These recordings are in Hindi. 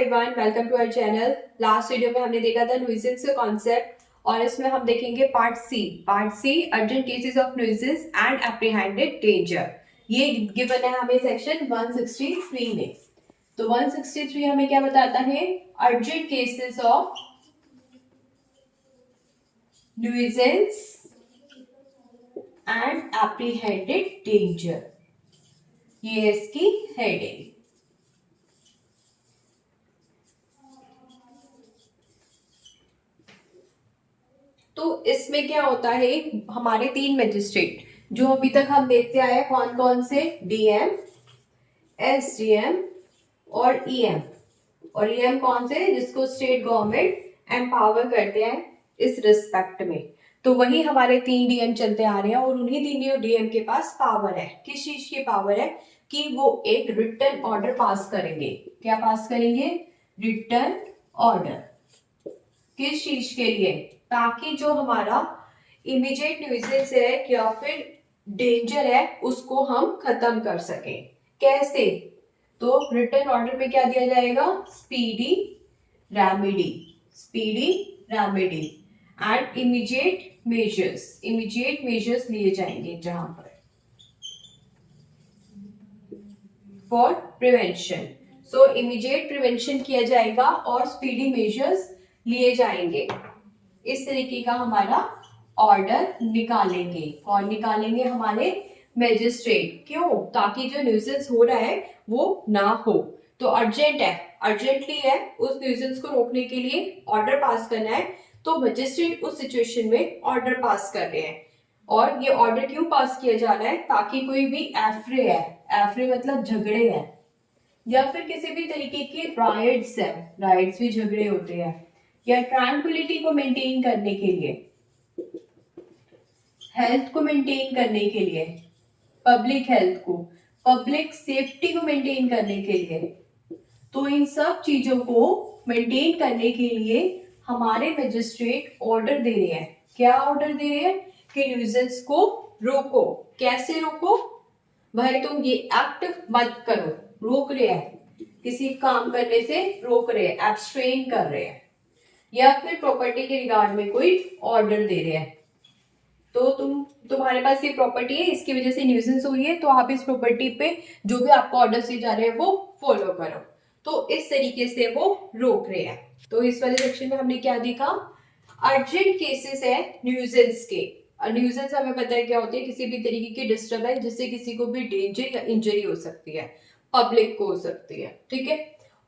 Everyone, welcome to our channel. Last video में हमने देखा था न्यूइसेंस का कॉन्सेप्ट और इसमें हम देखेंगे part C urgent cases of nuisance and apprehended danger. ये गिवन है हमें सेक्शन 163 में। तो 163 हमें क्या बताता है? Urgent cases of nuisance and apprehended danger, ये है इसकी हेडिंग। तो इसमें क्या होता है, हमारे तीन मजिस्ट्रेट जो अभी तक हम देखते आए कौन कौन से, डीएम, एसडीएम और ईएम। और ईएम कौन से? जिसको स्टेट गवर्नमेंट एम्पावर करते हैं इस रिस्पेक्ट में। तो वही हमारे तीन डीएम चलते आ रहे हैं और उन्हीं तीन डीएम के पास पावर है। किस चीज की पावर है? कि वो एक रिटन ऑर्डर पास करेंगे। क्या पास करेंगे? Written order. किस चीज के लिए? ताकि जो हमारा इमीडिएट न्यूइसेंस है या फिर डेंजर है उसको हम खत्म कर सकें। कैसे? तो रिटन ऑर्डर में क्या दिया जाएगा? Speedy remedy, speedy remedy and immediate measures लिए जाएंगे जहां पर for prevention. So immediate prevention किया जाएगा और स्पीडी मेजर्स लिए जाएंगे। इस तरीके का हमारा ऑर्डर निकालेंगे। कौन निकालेंगे? हमारे मैजिस्ट्रेट। क्यों? ताकि जो न्यूसेंस हो रहा है वो ना हो। तो अर्जेंट है, अर्जेंटली है, उस न्यूसेंस को रोकने के लिए ऑर्डर पास करना है। तो मैजिस्ट्रेट उस सिचुएशन में ऑर्डर पास कर रहे हैं। और ये ऑर्डर क्यों पास किया जा रहा है? ताकि कोई भी एफ्रे है, एफ्रे मतलब झगड़े हैं, या फिर किसी भी तरीके के राइट्स है, राइट्स भी झगड़े होते हैं, या ट्रैंक्विलिटी को मेंटेन करने के लिए, हेल्थ को मेंटेन करने के लिए, पब्लिक हेल्थ को, पब्लिक सेफ्टी को मेंटेन करने के लिए। तो इन सब चीजों को मेंटेन करने के लिए हमारे मजिस्ट्रेट ऑर्डर दे रहे हैं। क्या ऑर्डर दे रहे हैं? कि न्यूसेंस को रोको। कैसे रोको? भाई तुम ये एक्ट मत करो, रोक रहे हैं, किसी काम करने से रोक रहे हैं, एब्स्ट्रेन कर रहे हैं, या फिर प्रॉपर्टी के रिगार्ड में कोई ऑर्डर दे रहे हैं। तो तुम्हारे पास ये प्रॉपर्टी है, इसकी वजह से न्यूसेंस हुई है, तो आप इस प्रॉपर्टी पे जो भी आपको ऑर्डर दिए जा रहे हैं वो फॉलो करो। तो इस तरीके से वो रोक रहे हैं। तो इस वाले सेक्शन में हमने क्या देखा? अर्जेंट केसेस है न्यूसेंस के। न्यूसेंस हमें पता है क्या होती है? किसी भी तरीके की डिस्टर्बेंस जिससे किसी को भी डेंजर या इंजरी हो सकती है, पब्लिक को हो सकती है, ठीक है।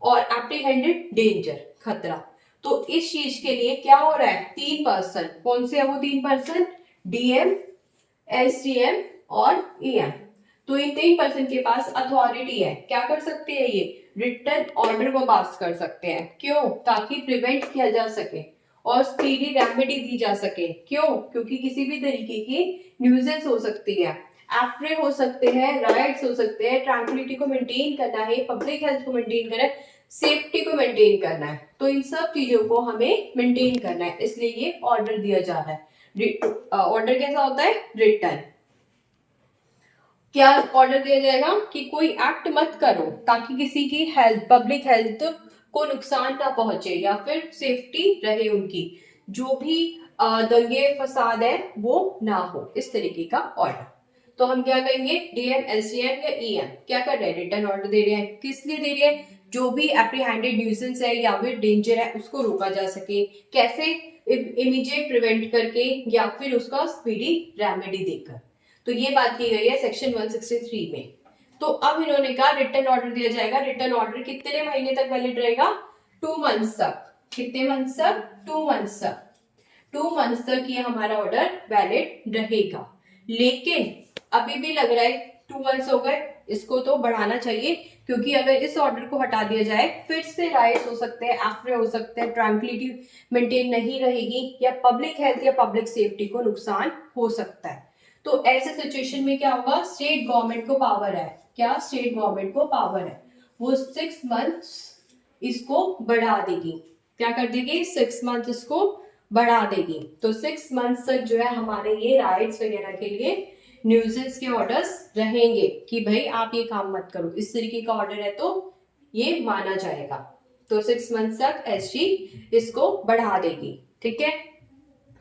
और एप्रीहेंडेड डेंजर, खतरा। तो इस चीज के लिए क्या हो रहा है? तीन पर्सन, कौन से है वो तीन पर्सन? डीएम, एसडीएम और ईएम। तो इन तीन पर्सन के पास अथॉरिटी है। क्या कर सकते हैं? ये रिटन ऑर्डर को पास कर सकते हैं। क्यों? ताकि प्रिवेंट किया जा सके और स्पीडी रेमेडी दी जा सके। क्यों? क्योंकि किसी भी तरीके की न्यूसेंस हो सकती है, एफ्रे हो सकते हैं, राइट्स हो सकते हैं, ट्रैंक्विलिटी को मेंटेन करना है, पब्लिक हेल्थ को मेंटेन करना है, सेफ्टी को मेंटेन करना है। तो इन सब चीजों को हमें मेंटेन करना है, इसलिए ये ऑर्डर दिया जा रहा है। ऑर्डर कैसा होता है? रिटन। क्या ऑर्डर दिया जाएगा? कि कोई एक्ट मत करो ताकि किसी की हेल्थ, पब्लिक हेल्थ को नुकसान ना पहुंचे या फिर सेफ्टी रहे उनकी, जो भी दंगे फसाद है वो ना हो, इस तरीके का ऑर्डर। तो हम क्या कहेंगे? डीएम, एसडीएम या ईएम क्या कर रहे हैं? रिटर्न ऑर्डर दे रहे हैं। किस लिए दे रहे हैं? जो भी एप्रीहेंडेड न्यूसेंस है या फिर डेंजर है उसको रोका जा सके। कैसे? इमीडिएट प्रिवेंट करके या फिर उसका स्पीडी रेमेडी देकर। तो ये बात की गई है सेक्शन 163 में। तो अब इन्होंने कहा रिटर्न ऑर्डर दिया जाएगा। रिटर्न ऑर्डर कितने महीने तक वैलिड रहेगा? 2 मंथ्स तक। कितने मंथ्स तक? 2 मंथ्स तक। 2 मंथ्स तक ये हमारा ऑर्डर वैलिड रहेगा। लेकिन अभी भी लग रहा है 2 मंथ्स हो गए, इसको तो बढ़ाना चाहिए, क्योंकि अगर इस ऑर्डर को हटा दिया जाए फिर से राइट्स हो सकते हैं, एफ्रे हो सकते हैं, ट्रैंक्विलिटी मेंटेन नहीं रहेगी, या पब्लिक हेल्थ या पब्लिक सेफ्टी को नुकसान हो सकता है। तो ऐसे सिचुएशन में क्या होगा? स्टेट गवर्नमेंट को पावर है। क्या? स्टेट गवर्नमेंट को पावर है, वो 6 मंथ्स इसको बढ़ा देगी। क्या कर देगी? 6 मंथ इसको बढ़ा देगी। तो 6 मंथ्स तक जो है हमारे ये राइट्स वगैरह के लिए न्यूसेंस के ऑर्डर्स रहेंगे कि भाई आप ये काम मत करो, इस तरीके का ऑर्डर है तो ये माना जाएगा। तो 6 मंथ तक एसजी इसको बढ़ा देगी, ठीक है।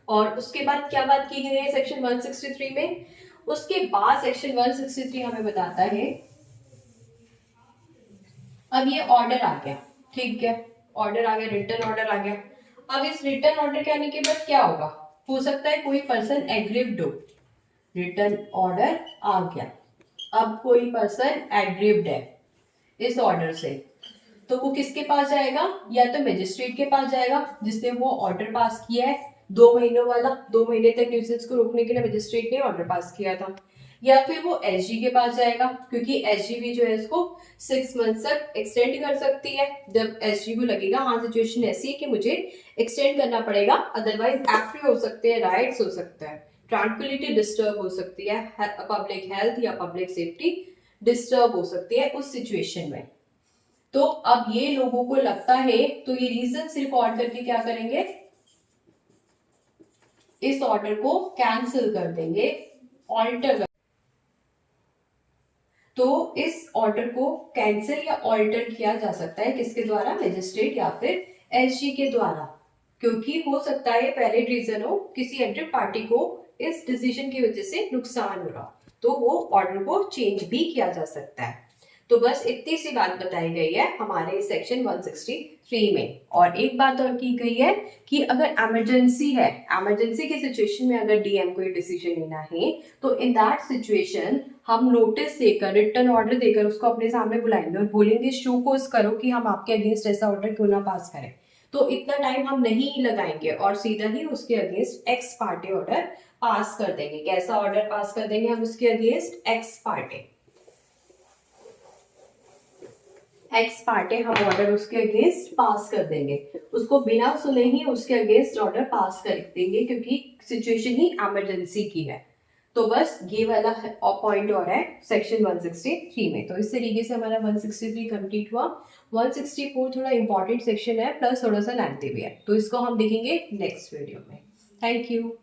और उसके बाद क्या बात की गई है सेक्शन 163 में? उसके बाद सेक्शन 163 हमें बताता है, अब ये ऑर्डर आ गया, ठीक है, ऑर्डर आ गया, रिटर्न ऑर्डर आ गया। अब इस रिटर्न ऑर्डर के आने के बाद क्या होगा? हो सकता है कोई पर्सन एग्रीव्ड हो, रिटर्न ऑर्डर आ गया, अब कोई पर्सन एग्रीव्ड है इस ऑर्डर से, तो वो किसके पास जाएगा? या तो मजिस्ट्रेट के पास जाएगा जिसने वो ऑर्डर पास किया है 2 महीनों वाला, 2 महीने तक न्यूसेंस को रोकने के लिए मजिस्ट्रेट ने ऑर्डर पास किया था, या फिर वो एसजी के पास जाएगा क्योंकि एसजी भी जो है इसको 6 मंथ तक एक्सटेंड कर सकती है। जब एसजी को लगेगा हाँ सिचुएशन ऐसी है कि मुझे एक्सटेंड करना पड़ेगा, अदरवाइज एफआई हो सकते हैं, राइट्स हो सकता है, ट्रांक्विलिटी डिस्टर्ब हो सकती है, पब्लिक हेल्थ या पब्लिक सेफ्टी डिस्टर्ब हो सकती है उस सिचुएशन में। तो अब ये लोगों को लगता है तो ये रीजंस रिकॉर्ड करके क्या करेंगे? इस ऑर्डर को कैंसिल कर देंगे, ऑल्टर। तो इस ऑर्डर को कैंसिल या ऑल्टर किया जा सकता है किसके द्वारा? मजिस्ट्रेट या फिर एसजी के द्वारा, क्योंकि हो सकता है पहले रीजन हो किसी एग्रीड पार्टी को इस डिसीजन की वजह से नुकसान हो रहा, तो वो ऑर्डर को चेंज भी किया जा सकता है। तो बस इतनी सी बात बताई गई है हमारे सेक्शन 163 में। और एक बात और की गई है कि अगर इमरजेंसी है, इमरजेंसी की सिचुएशन में अगर डीएम को ये डिसीजन लेना है तो इन दैट सिचुएशन हम नोटिस देकर, रिटर्न ऑर्डर देकर उसको अपने सामने बुलाएंगे और बोलेंगे शो कोस करो कि हम आपके अगेंस्ट ऐसा ऑर्डर क्यों ना पास करें। तो इतना टाइम हम नहीं लगाएंगे और सीधा ही उसके against x party order pass कर देंगे। कैसा ऑर्डर पास कर देंगे हम उसके अगेंस्ट? एक्स पार्टे हम ऑर्डर उसके अगेंस्ट पास कर देंगे, उसको बिना सुने ही उसके अगेंस्ट ऑर्डर पास कर देंगे क्योंकि सिचुएशन ही इमरजेंसी की है। तो बस ये वाला पॉइंट और है सेक्शन 163 में। तो इस तरीके से हमारा 163 कंप्लीट हुआ। 164 थोड़ा इंपॉर्टेंट सेक्शन है प्लस थोड़ा सा लेंथी भी है, तो इसको हम देखेंगे नेक्स्ट वीडियो में। Thank you.